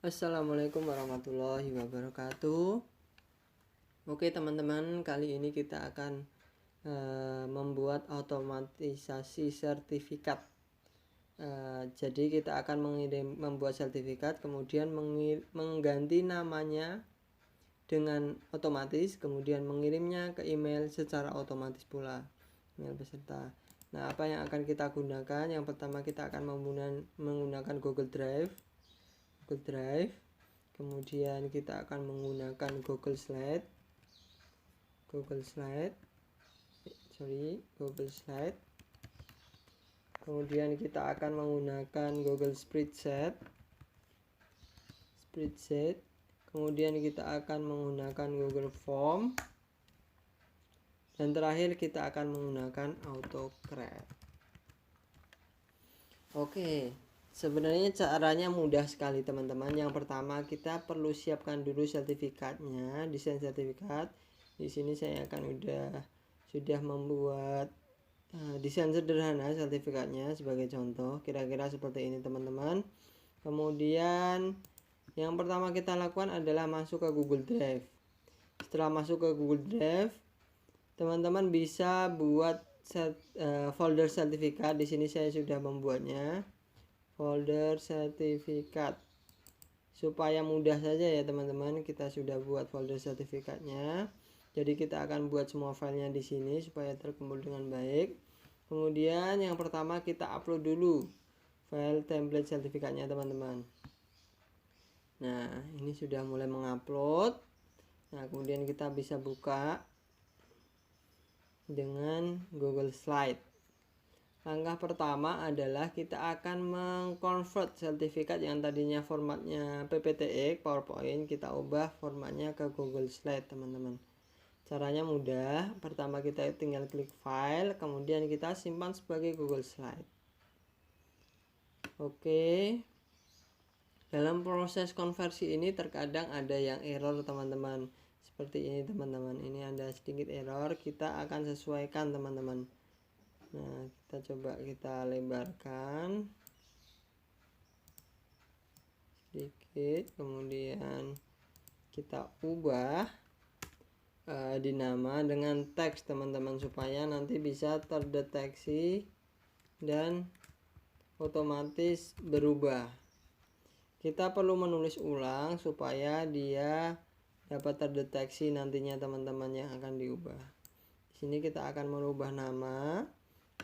Assalamualaikum warahmatullahi wabarakatuh. Oke teman-teman, kali ini kita akan membuat otomatisasi sertifikat. Jadi kita akan membuat sertifikat, kemudian mengganti namanya dengan otomatis, kemudian mengirimnya ke email secara otomatis pula, email peserta. Nah, apa yang akan kita gunakan? Yang pertama kita akan menggunakan Google Drive, kemudian kita akan menggunakan Google Slide, kemudian kita akan menggunakan Google Spreadsheet, kemudian kita akan menggunakan Google Form, dan terakhir kita akan menggunakan AutoCAD. Oke, sebenarnya caranya mudah sekali teman-teman. Yang pertama kita perlu siapkan dulu sertifikatnya, desain sertifikat. Di sini saya akan sudah membuat desain sederhana sertifikatnya sebagai contoh, kira-kira seperti ini teman-teman. Kemudian yang pertama kita lakukan adalah masuk ke Google Drive. Setelah masuk ke Google Drive, teman-teman bisa buat folder sertifikat. Di sini saya sudah membuatnya, folder sertifikat. Supaya mudah saja ya teman-teman, kita sudah buat folder sertifikatnya. Jadi kita akan buat semua filenya di sini supaya terkumpul dengan baik. Kemudian yang pertama kita upload dulu file template sertifikatnya teman-teman. Nah, ini sudah mulai mengupload. Nah, kemudian kita bisa buka dengan Google Slide. Langkah pertama adalah kita akan mengkonvert sertifikat yang tadinya formatnya PPT PowerPoint, kita ubah formatnya ke Google Slide teman-teman. Caranya mudah. Pertama kita tinggal klik file, kemudian kita simpan sebagai Google Slide. Oke. Dalam proses konversi ini terkadang ada yang error teman-teman. Seperti ini teman-teman. Ini ada sedikit error, kita akan sesuaikan teman-teman. Nah, kita coba kita lebarkan sedikit, kemudian kita ubah dinama dengan teks teman-teman, supaya nanti bisa terdeteksi dan otomatis berubah. Kita perlu menulis ulang supaya dia dapat terdeteksi nantinya teman-teman yang akan diubah. Di sini kita akan merubah nama,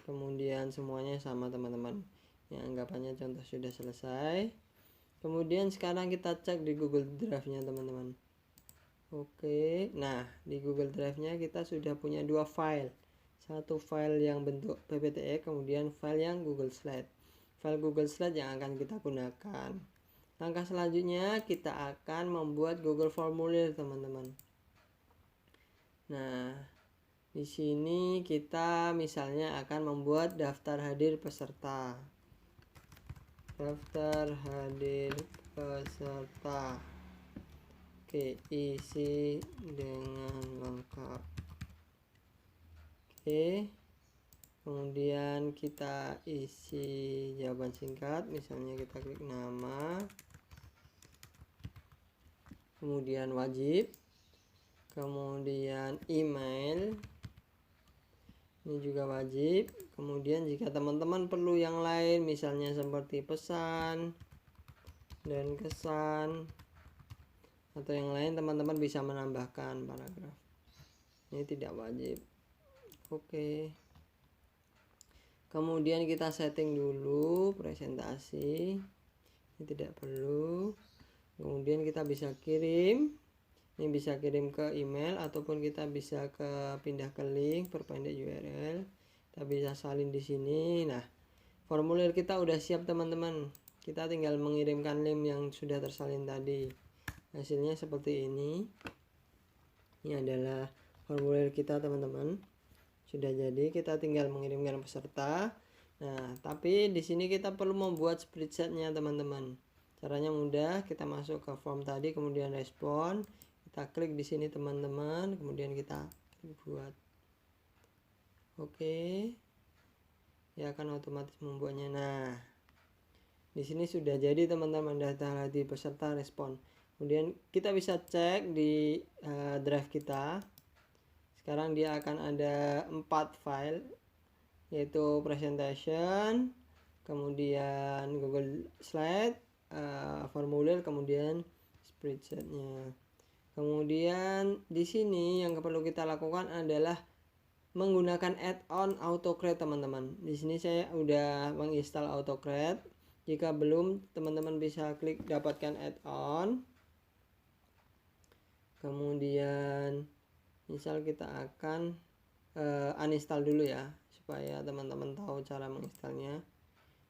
kemudian semuanya sama teman-teman. Yang anggapannya contoh sudah selesai. Kemudian sekarang kita cek di Google Drive-nya teman-teman. Oke, nah di Google Drive-nya kita sudah punya dua file. Satu file yang bentuk PPT, kemudian file yang Google Slide. File Google Slide yang akan kita gunakan. Langkah selanjutnya kita akan membuat Google Formulir teman-teman. Nah, di sini kita misalnya akan membuat daftar hadir peserta. Oke, isi dengan lengkap. Oke. Kemudian kita isi jawaban singkat, misalnya kita klik nama, kemudian wajib, kemudian email, ini juga wajib. Kemudian jika teman-teman perlu yang lain, misalnya seperti pesan dan kesan atau yang lain, teman-teman bisa menambahkan paragraf. Ini tidak wajib. Oke. Kemudian kita setting dulu presentasi, ini tidak perlu. Kemudian kita bisa kirim, ini bisa kirim ke email ataupun kita bisa pindah ke link perpendek URL. Kita bisa salin di sini. Nah, formulir kita udah siap teman-teman. Kita tinggal mengirimkan link yang sudah tersalin tadi. Hasilnya seperti ini. Ini adalah formulir kita teman-teman. Sudah jadi, kita tinggal mengirimkan peserta. Nah, tapi di sini kita perlu membuat spreadsheet-nya teman-teman. Caranya mudah, kita masuk ke form tadi, kemudian respon, kita klik di sini teman-teman, kemudian kita buat. Oke. Ya akan otomatis membuatnya. Nah, Di sini sudah jadi teman-teman, data di peserta respon. Kemudian kita bisa cek di drive kita. Sekarang dia akan ada 4 file, yaitu presentation, kemudian Google Slide, formulir, kemudian spreadsheet-nya. Kemudian di sini yang perlu kita lakukan adalah menggunakan add-on AutoCreate teman-teman. Di sini saya udah menginstal AutoCreate. Jika belum, teman-teman bisa klik dapatkan add-on. Kemudian misal kita akan uninstall dulu ya, supaya teman-teman tahu cara menginstalnya.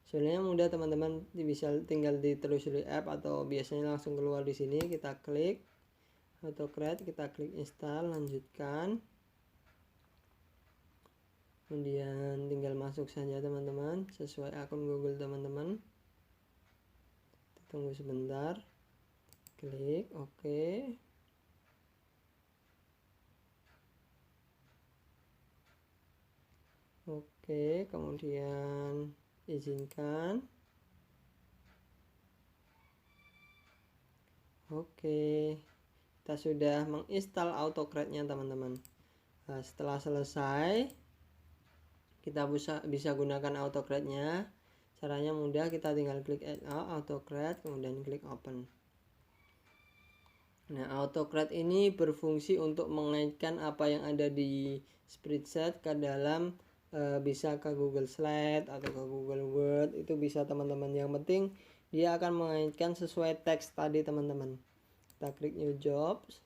Sebenarnya mudah teman-teman, bisa tinggal ditelusuri app atau biasanya langsung keluar di sini. Kita klik AutoCreate, kita klik install, lanjutkan. Kemudian tinggal masuk saja teman-teman sesuai akun Google teman-teman. Tunggu sebentar, klik OK. Oke, kemudian izinkan. Oke, kita sudah menginstal AutoCreate-nya teman-teman. Nah, setelah selesai, kita bisa gunakan AutoCreate-nya. Caranya mudah, kita tinggal klik Add AutoCreate, kemudian klik Open. Nah, AutoCreate ini berfungsi untuk mengaitkan apa yang ada di spreadsheet ke dalam bisa ke Google Slide atau ke Google Word, itu bisa teman-teman. Yang penting dia akan mengaitkan sesuai teks tadi teman-teman. Kita klik New Jobs,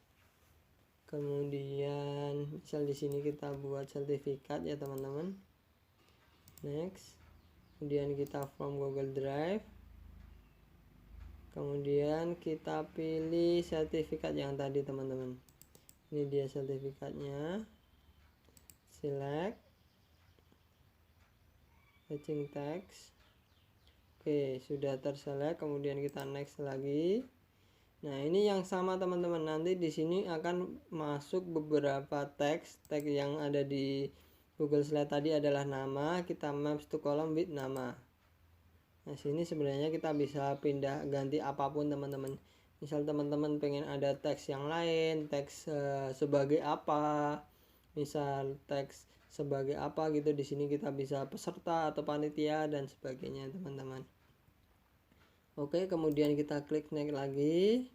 kemudian misal di sini kita buat sertifikat ya teman-teman. Next, kemudian kita from Google Drive, kemudian kita pilih sertifikat yang tadi teman-teman. Ini dia sertifikatnya. Select matching text. Oke, sudah terselect. Kemudian kita next lagi. Nah, ini yang sama teman-teman. Nanti di sini akan masuk beberapa teks yang ada di Google Slide tadi adalah nama. Kita maps to column with nama. Nah, sini sebenarnya kita bisa pindah ganti apapun teman-teman. Misal teman-teman pengen ada teks yang lain, teks sebagai apa, misal teks sebagai apa gitu, di sini kita bisa peserta atau panitia dan sebagainya teman-teman. Oke, kemudian kita klik next lagi.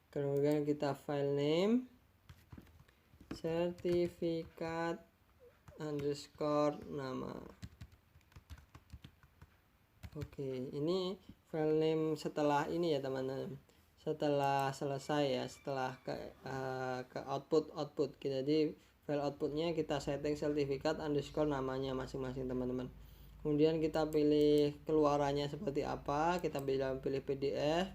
Kemudian kita file name sertifikat underscore nama. Oke, ini file name setelah ini ya teman-teman. Setelah selesai ya, setelah ke output. Jadi file outputnya kita setting sertifikat underscore namanya masing-masing teman-teman. Kemudian kita pilih keluarannya seperti apa, kita pilih PDF.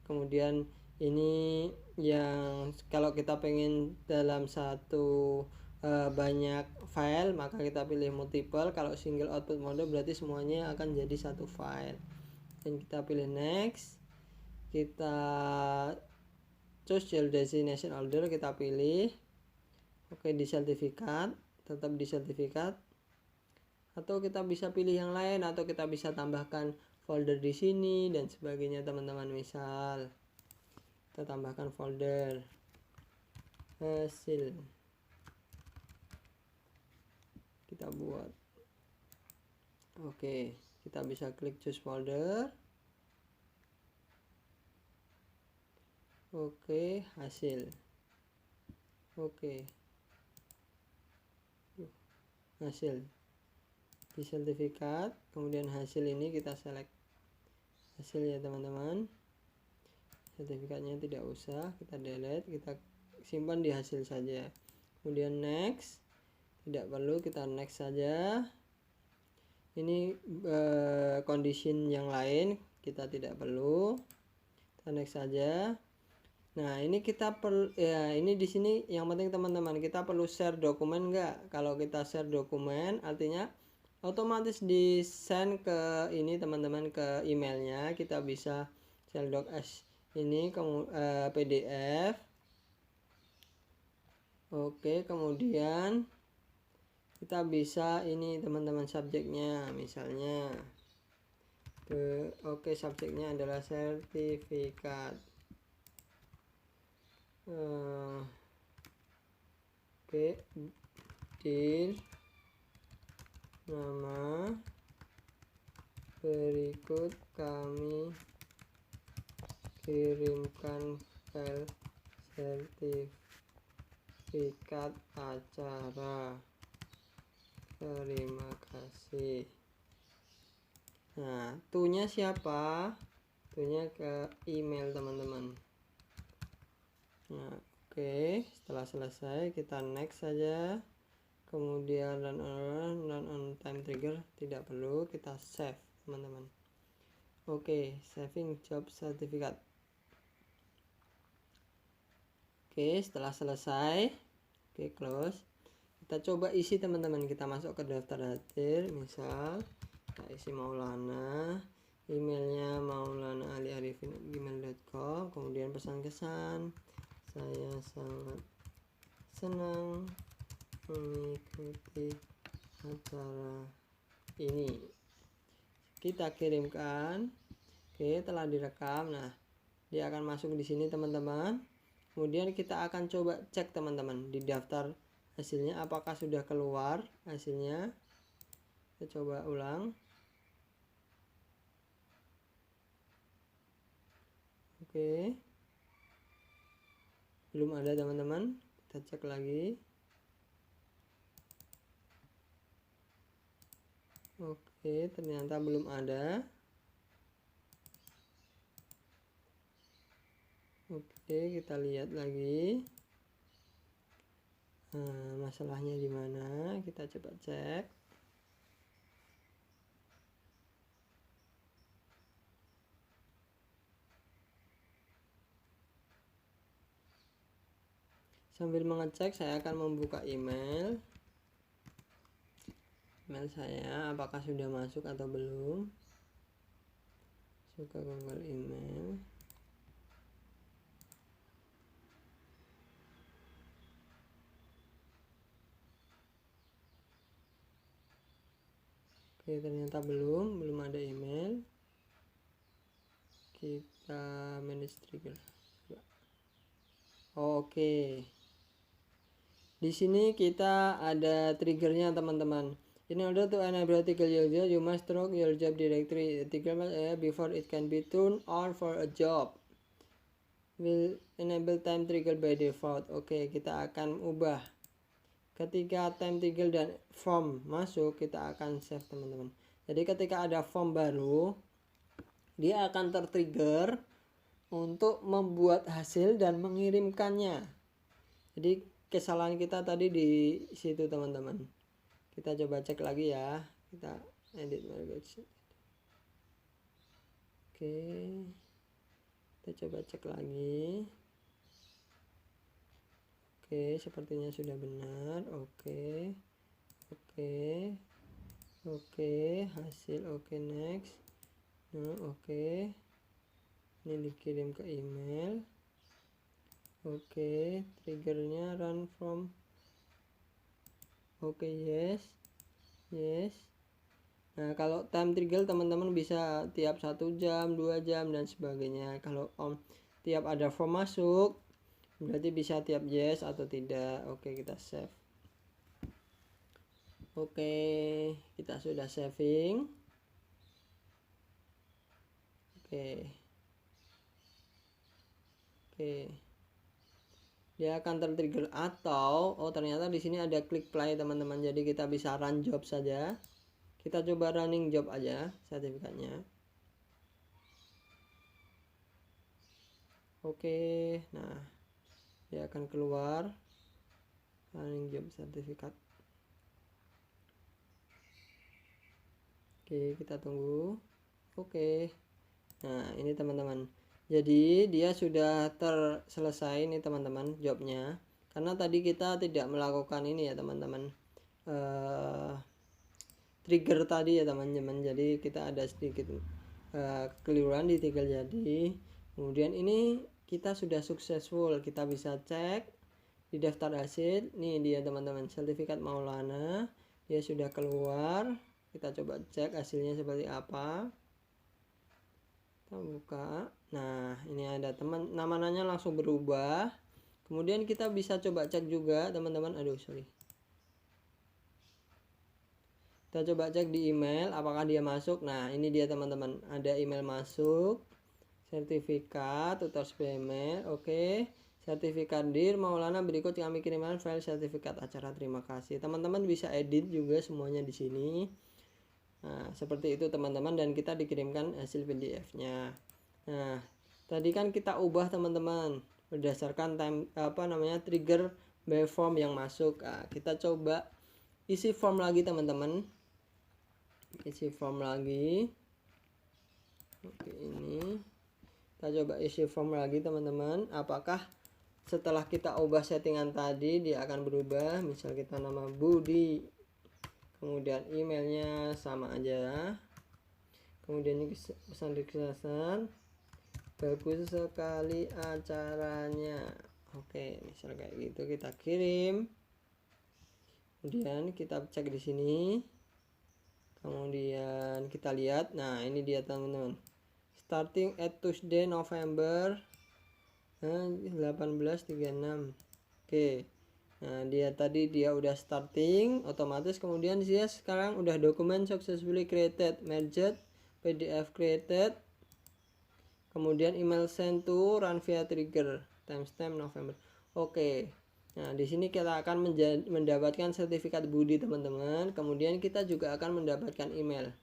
Kemudian ini yang kalau kita pengen dalam satu banyak file, maka kita pilih multiple. Kalau single output mode berarti semuanya akan jadi satu file. Dan kita pilih next, kita choose your destination order, kita pilih oke di sertifikat, tetap di sertifikat, atau kita bisa pilih yang lain, atau kita bisa tambahkan folder di sini dan sebagainya teman-teman. Misal kita tambahkan folder hasil, kita buat oke, kita bisa klik choose folder. Oke, hasil. Oke, hasil di sertifikat, kemudian hasil ini kita select hasil ya teman-teman. Sertifikatnya tidak usah, kita delete, kita simpan di hasil saja. Kemudian next, tidak perlu, kita next saja. Ini condition yang lain kita tidak perlu, kita next saja. Nah, ini kita perlu ya, ini di sini yang penting teman-teman, kita perlu share dokumen enggak? Kalau kita share dokumen artinya otomatis di send ke ini teman-teman, ke emailnya. Kita bisa share doc as ini PDF. Oke, kemudian kita bisa ini teman-teman subjeknya, misalnya Oke, subjeknya adalah sertifikat. Oke, Din, nama berikut kami kirimkan file sertifikat acara. Terima kasih. Nah, tunya siapa? Tunya ke email teman-teman. Nah, oke, setelah selesai kita next saja. Kemudian run on time trigger tidak perlu, kita save teman-teman. Oke, saving job certificate. Oke, setelah selesai, oke, close. Kita coba isi teman-teman. Kita masuk ke daftar hadir, misal kita isi Maulana, emailnya maulana.ali.arifin@gmail.com, kemudian pesan kesan, saya sangat senang mengikuti acara ini. Kita kirimkan. Oke, telah direkam. Nah, dia akan masuk di sini teman-teman. Kemudian kita akan coba cek teman-teman di daftar hasilnya apakah sudah keluar hasilnya. Kita coba ulang. Oke, belum ada teman-teman. Kita cek lagi. Oke, ternyata belum ada. Oke, kita lihat lagi. Nah, masalahnya di mana? Kita coba cek. Sambil mengecek, saya akan membuka email saya, apakah sudah masuk atau belum. Suka Google email. Oke, ternyata belum ada email. Kita manage trigger. Oke. Di sini kita ada triggernya teman-teman. In order to enable tickle your job, you must stroke your job directory. Tickle before it can be turned on for a job. Will enable time trigger by default. Oke, kita akan ubah. Ketika time trigger dan form masuk, kita akan save teman-teman. Jadi ketika ada form baru, dia akan tertrigger untuk membuat hasil dan mengirimkannya. Jadi kesalahan kita tadi di situ teman-teman. Kita coba cek lagi ya. Kita edit navigation. Oke, kita coba cek lagi. Oke, sepertinya sudah benar. Oke, hasil oke, next. Nah, oke, ini dikirim ke email. Oke, triggernya run from. Oke, yes. Nah, kalau time trigger teman-teman bisa tiap 1 jam, 2 jam dan sebagainya. Kalau tiap ada form masuk, berarti bisa tiap yes atau tidak. Oke, kita save. Oke, kita sudah saving. Oke, dia akan tertrigger atau ternyata di sini ada klik play teman-teman. Jadi kita bisa run job saja. Kita coba running job aja sertifikatnya. Oke, nah dia akan keluar running job sertifikat. Oke, kita tunggu. Oke, nah ini teman-teman, jadi dia sudah terselesai nih teman-teman jobnya, karena tadi kita tidak melakukan ini ya teman-teman, trigger tadi ya teman-teman. Jadi kita ada sedikit kekeliruan di trigger. Jadi kemudian ini kita sudah successful. Kita bisa cek di daftar hasil. Nih dia teman-teman, sertifikat Maulana, dia sudah keluar. Kita coba cek hasilnya seperti apa. kita buka. Nah, ini ada teman, namanya langsung berubah. Kemudian kita bisa coba cek juga teman-teman. Aduh, sorry. Kita coba cek di email apakah dia masuk. Nah, ini dia teman-teman, ada email masuk, sertifikat, tutor email. Oke. Sertifikat dir Maulana, berikut kami kirimkan file sertifikat acara. Terima kasih. Teman-teman bisa edit juga semuanya di sini. Nah, seperti itu teman-teman, dan kita dikirimkan hasil PDF-nya. Nah, tadi kan kita ubah teman-teman berdasarkan trigger by form yang masuk. Nah, kita coba isi form lagi teman-teman. Isi form lagi. Oke, ini kita coba isi form lagi teman-teman. Apakah setelah kita ubah settingan tadi dia akan berubah? Misal kita nama Budi, kemudian emailnya sama aja, kemudian ini pesan ringkasan, bagus sekali acaranya. Oke, misal kayak gitu kita kirim. Kemudian kita cek di sini. Kemudian kita lihat. Nah, ini dia teman-teman. Starting at Tuesday November 1836. Oke. Nah, dia udah starting otomatis. Kemudian dia sekarang udah dokumen successfully created, merged, PDF created. Kemudian email sent to run via trigger, timestamp November. Oke. Nah, di sini kita akan mendapatkan sertifikat Budi teman-teman. Kemudian kita juga akan mendapatkan email.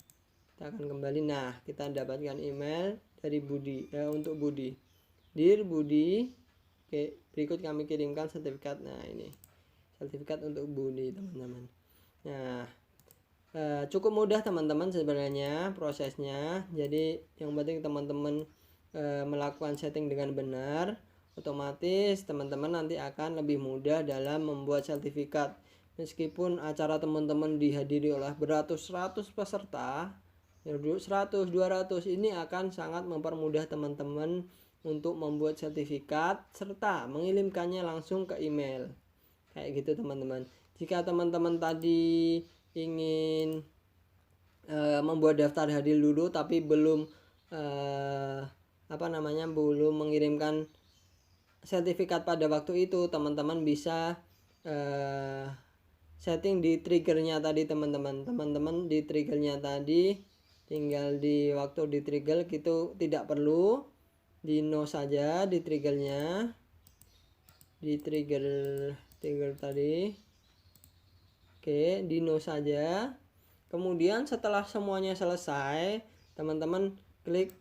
Kita akan kembali. Nah, kita mendapatkan email dari Budi, untuk Budi. Dear Budi, oke, berikut kami kirimkan sertifikat. Nah, ini sertifikat untuk Budi teman-teman. Nah, cukup mudah teman-teman sebenarnya prosesnya. Jadi yang penting teman-teman melakukan setting dengan benar, otomatis teman-teman nanti akan lebih mudah dalam membuat sertifikat. Meskipun acara teman-teman dihadiri oleh beratus-ratus peserta, 100, 200, ini akan sangat mempermudah teman-teman untuk membuat sertifikat serta mengirimkannya langsung ke email. Kayak gitu teman-teman. Jika teman-teman tadi ingin membuat daftar hadir dulu tapi belum belum mengirimkan sertifikat pada waktu itu, teman-teman bisa setting di triggernya tadi teman-teman. Teman-teman di triggernya tadi tinggal di waktu di trigger gitu, tidak perlu di no saja di triggernya, di trigger tadi. Oke, di no saja. Kemudian setelah semuanya selesai, teman-teman klik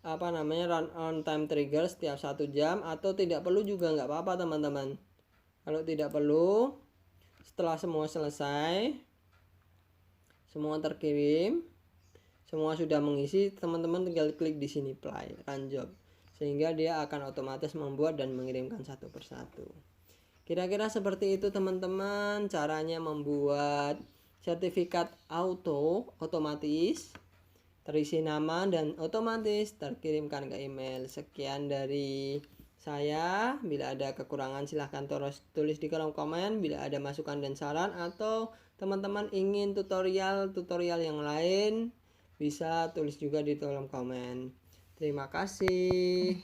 run on time trigger setiap 1 jam, atau tidak perlu juga nggak apa-apa teman-teman. Kalau tidak perlu, setelah semua selesai, semua terkirim, semua sudah mengisi, teman-teman tinggal klik di sini play run job, sehingga dia akan otomatis membuat dan mengirimkan satu persatu. Kira-kira seperti itu teman-teman caranya membuat sertifikat otomatis, terisi nama dan otomatis terkirimkan ke email. Sekian dari saya. Bila ada kekurangan silahkan tulis di kolom komen. Bila ada masukan dan saran atau teman-teman ingin tutorial yang lain, bisa tulis juga di kolom komen. Terima kasih.